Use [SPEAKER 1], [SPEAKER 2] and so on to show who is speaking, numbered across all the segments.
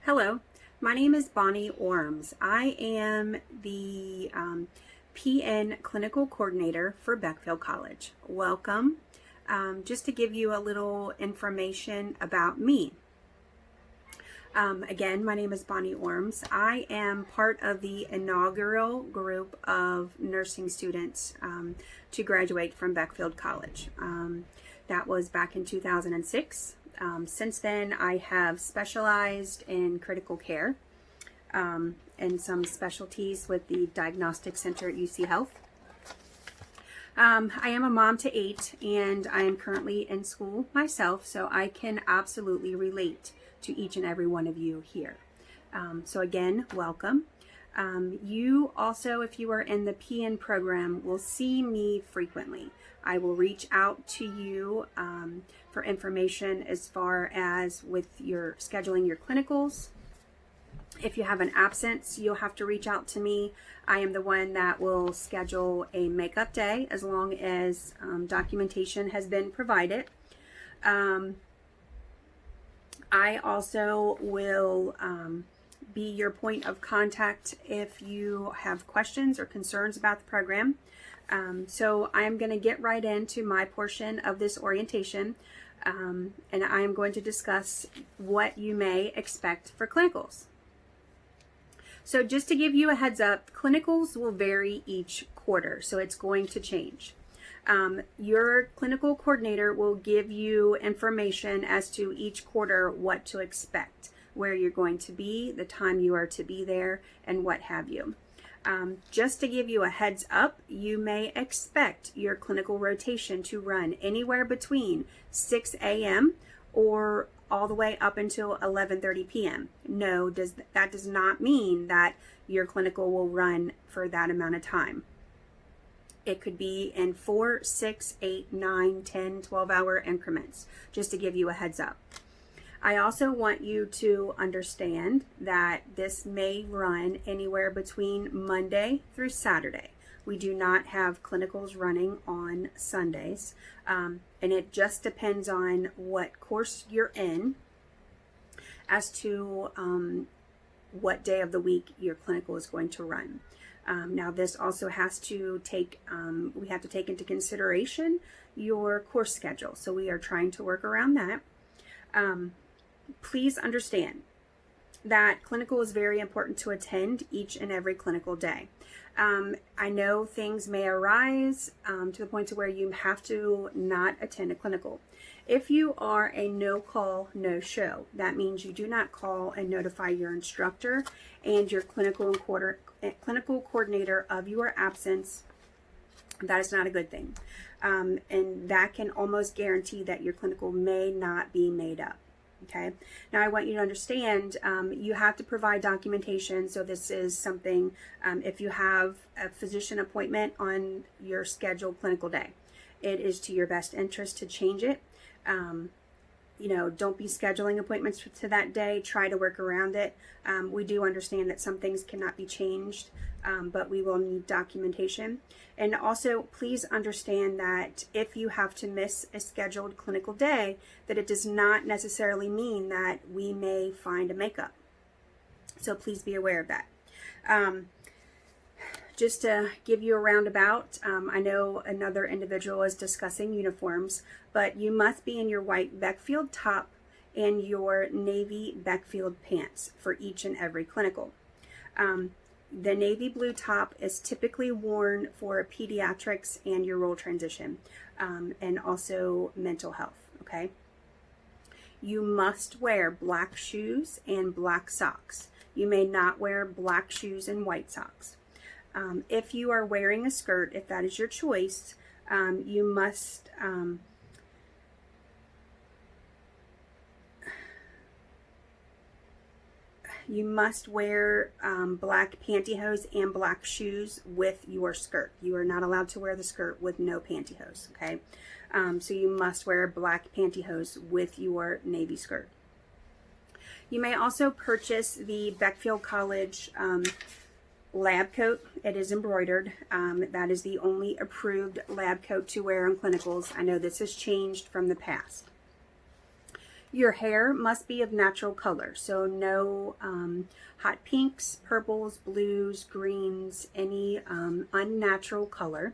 [SPEAKER 1] Hello, my name is Bonnie Orms. I am the PN Clinical Coordinator for Beckfield College. Welcome. Just to give you a little information about me. Again, my name is Bonnie Orms. I am part of the inaugural group of nursing students to graduate from Beckfield College. That was back in 2006. Since then, I have specialized in critical care and some specialties with the Diagnostic Center at UC Health. I am a mom to 8, and I am currently in school myself, so I can absolutely relate to each and every one of you here. So again, welcome. You also, if you are in the PN program, will see me frequently. I will reach out to you for information as far as with your scheduling your clinicals. If you have an absence, you'll have to reach out to me. I am the one that will schedule a makeup day as long as documentation has been provided. I also will be your point of contact if you have questions or concerns about the program. So I'm going to get right into my portion of this orientation, and I am going to discuss what you may expect for clinicals. So just to give you a heads up, clinicals will vary each quarter, so it's going to change. Your clinical coordinator will give you information as to each quarter what to expect, where you're going to be, the time you are to be there, and what have you. Just to give you a heads up, you may expect your clinical rotation to run anywhere between 6 a.m. or all the way up until 11:30 p.m. No, that does not mean that your clinical will run for that amount of time. It could be in 4, 6, 8, 9, 10, 12-hour increments, just to give you a heads up. I also want you to understand that this may run anywhere between Monday through Saturday. We do not have clinicals running on Sundays, and it just depends on what course you're in as to what day of the week your clinical is going to run. Now, this also has to take, we have to take into consideration your course schedule, so we are trying to work around that. Please understand that clinical is very important to attend each and every clinical day. I know things may arise to the point to where you have to not attend a clinical. If you are a no-call, no-show, that means you do not call and notify your instructor and your clinical coordinator of your absence. That is not a good thing. And that can almost guarantee that your clinical may not be made up. Okay. Now I want you to understand you have to provide documentation. So this is something, if you have a physician appointment on your scheduled clinical day, it is to your best interest to change it. Don't be scheduling appointments to that day. Try to work around it. We do understand that some things cannot be changed, but we will need documentation. And also, please understand that if you have to miss a scheduled clinical day, that it does not necessarily mean that we may find a makeup. So please be aware of that. Just to give you a roundabout, I know another individual is discussing uniforms, but you must be in your white Beckfield top and your navy Beckfield pants for each and every clinical. The navy blue top is typically worn for pediatrics and your role transition, and also mental health, okay? You must wear black shoes and black socks. You may not wear black shoes and white socks. If you are wearing a skirt, if that is your choice, you must wear black pantyhose and black shoes with your skirt. You are not allowed to wear the skirt with no pantyhose, okay? So you must wear black pantyhose with your navy skirt. You may also purchase the Beckfield College lab coat. It is embroidered. That is the only approved lab coat to wear on clinicals. I know this has changed from the past. Your hair must be of natural color, so no hot pinks, purples, blues, greens, any unnatural color.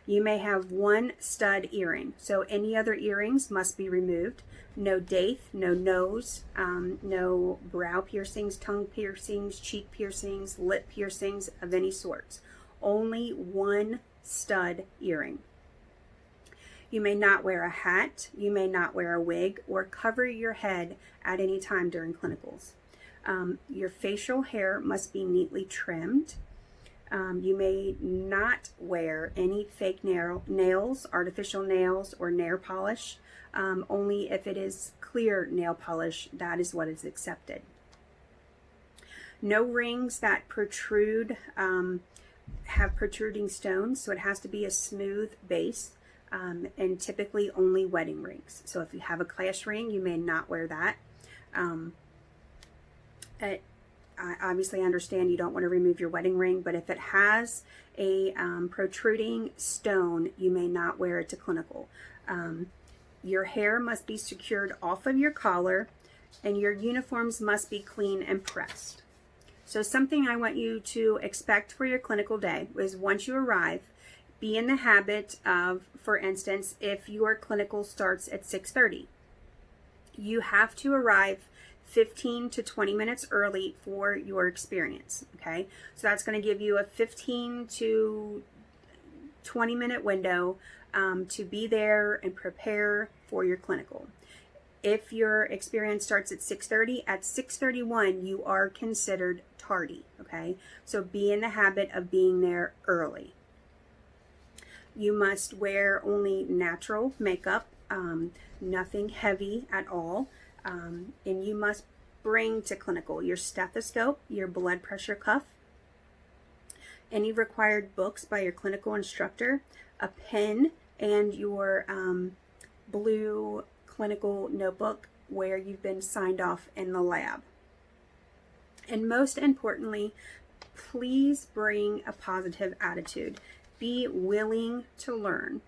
[SPEAKER 1] You may have one stud earring, so any other earrings must be removed. No daith, no nose, no brow piercings, tongue piercings, cheek piercings, lip piercings of any sorts. Only one stud earring. You may not wear a hat, you may not wear a wig, or cover your head at any time during clinicals. Your facial hair must be neatly trimmed. You may not wear any fake nails, artificial nails, or nail polish. Only if it is clear nail polish, that is what is accepted. No rings that protrude, have protruding stones, so it has to be a smooth base. And typically only wedding rings. So if you have a class ring, you may not wear that. I obviously understand you don't want to remove your wedding ring, but if it has a protruding stone, you may not wear it to clinical. Your hair must be secured off of your collar, and your uniforms must be clean and pressed. So something I want you to expect for your clinical day is once you arrive, be in the habit of, for instance, if your clinical starts at 6:30, you have to arrive 15 to 20 minutes early for your experience, okay? So that's going to give you a 15 to 20 minute window to be there and prepare for your clinical. If your experience starts at 6:30, at 6:31, you are considered tardy, okay? So be in the habit of being there early. You must wear only natural makeup, nothing heavy at all, and you must bring to clinical your stethoscope, your blood pressure cuff, any required books by your clinical instructor, a pen, and your blue clinical notebook where you've been signed off in the lab. And most importantly, please bring a positive attitude. Be willing to learn.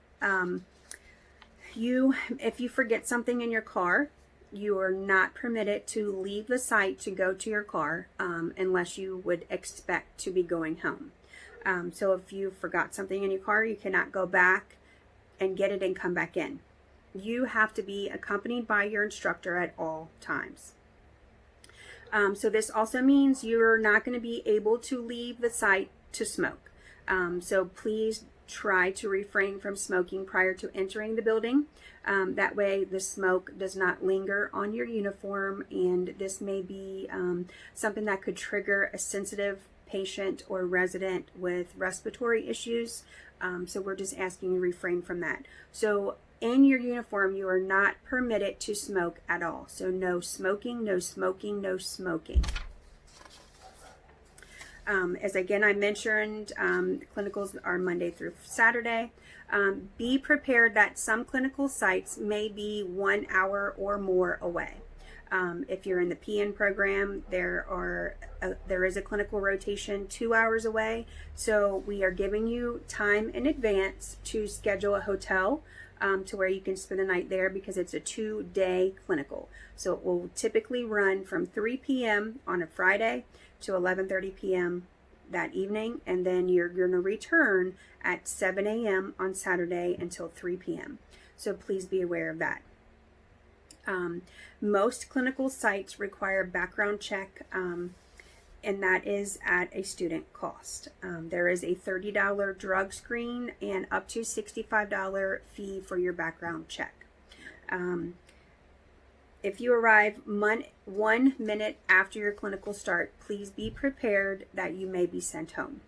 [SPEAKER 1] If you forget something in your car, you are not permitted to leave the site to go to your car unless you would expect to be going home. So if you forgot something in your car, you cannot go back and get it and come back in. You have to be accompanied by your instructor at all times. So this also means you're not going to be able to leave the site to smoke. So please try to refrain from smoking prior to entering the building. That way the smoke does not linger on your uniform, and this may be something that could trigger a sensitive patient or resident with respiratory issues. So we're just asking you to refrain from that. So in your uniform, you are not permitted to smoke at all. So no smoking, no smoking, no smoking. As again I mentioned, clinicals are Monday through Saturday. Be prepared that some clinical sites may be 1 hour or more away. If you're in the PN program, there is a clinical rotation 2 hours away. So we are giving you time in advance to schedule a hotel to where you can spend the night there, because it's a 2-day clinical. So it will typically run from 3 p.m. on a Friday to 11:30 p.m. that evening, and then you're going to return at 7 a.m. on Saturday until 3 p.m. So please be aware of that. Most clinical sites require background check, and that is at a student cost. There is a $30 drug screen and up to $65 fee for your background check. If you arrive 1 minute after your clinical start, please be prepared that you may be sent home.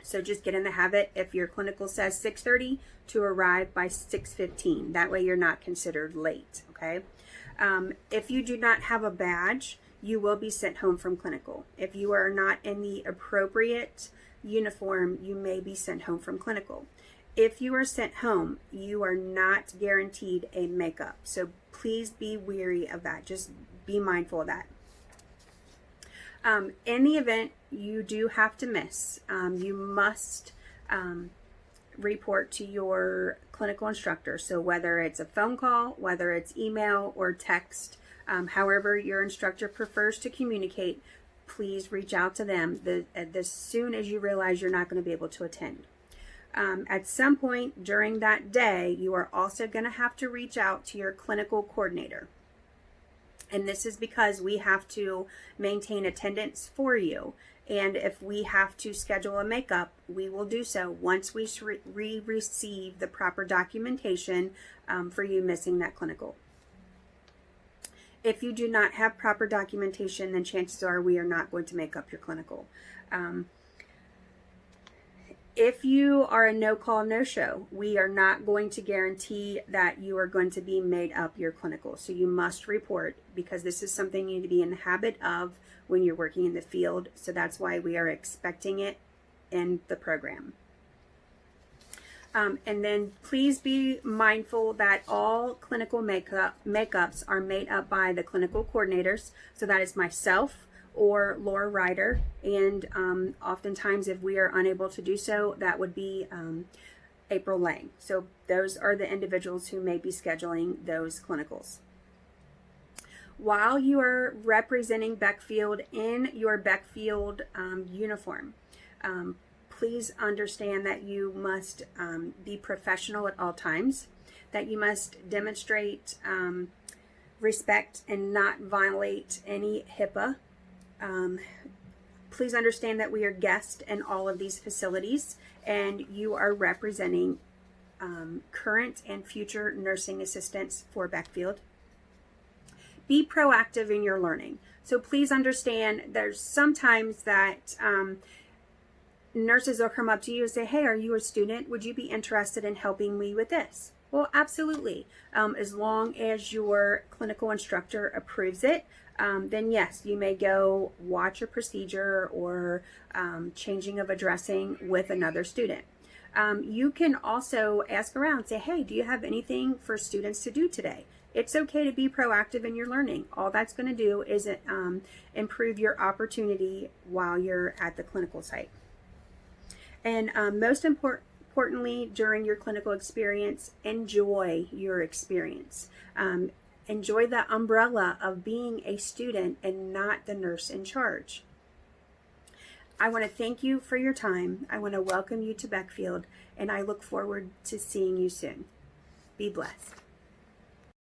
[SPEAKER 1] So just get in the habit, if your clinical says 6:30, to arrive by 6:15. That way you're not considered late, okay? If you do not have a badge, you will be sent home from clinical. If you are not in the appropriate uniform, you may be sent home from clinical. If you are sent home, you are not guaranteed a makeup. So please be wary of that. Just be mindful of that. In the event you do have to miss, you must report to your clinical instructor. So whether it's a phone call, whether it's email or text, however your instructor prefers to communicate, please reach out to them as soon as you realize you're not going to be able to attend. At some point during that day, you are also going to have to reach out to your clinical coordinator. And this is because we have to maintain attendance for you. And if we have to schedule a makeup, we will do so once we receive the proper documentation for you missing that clinical. If you do not have proper documentation, then chances are we are not going to make up your clinical. If you are a no-call, no-show, we are not going to guarantee that you are going to be made up your clinical. So you must report, because this is something you need to be in the habit of when you're working in the field. So that's why we are expecting it in the program. And then please be mindful that all clinical makeups are made up by the clinical coordinators. So that is myself or Laura Ryder, and oftentimes if we are unable to do so, that would be April Lang. So those are the individuals who may be scheduling those clinicals. While you are representing Beckfield in your Beckfield uniform, please understand that you must be professional at all times, that you must demonstrate respect and not violate any HIPAA. Please understand that we are guests in all of these facilities, and you are representing current and future nursing assistants for Beckfield. Be proactive in your learning. So please understand there's sometimes that nurses will come up to you and say, hey, are you a student? Would you be interested in helping me with this? Well, absolutely. As long as your clinical instructor approves it, then yes, you may go watch a procedure or changing of a dressing with another student. You can also ask around and say, hey, do you have anything for students to do today? It's okay to be proactive in your learning. All that's going to do is improve your opportunity while you're at the clinical site. And most importantly, during your clinical experience, enjoy your experience. Enjoy the umbrella of being a student and not the nurse in charge. I want to thank you for your time. I want to welcome you to Beckfield, and I look forward to seeing you soon. Be blessed.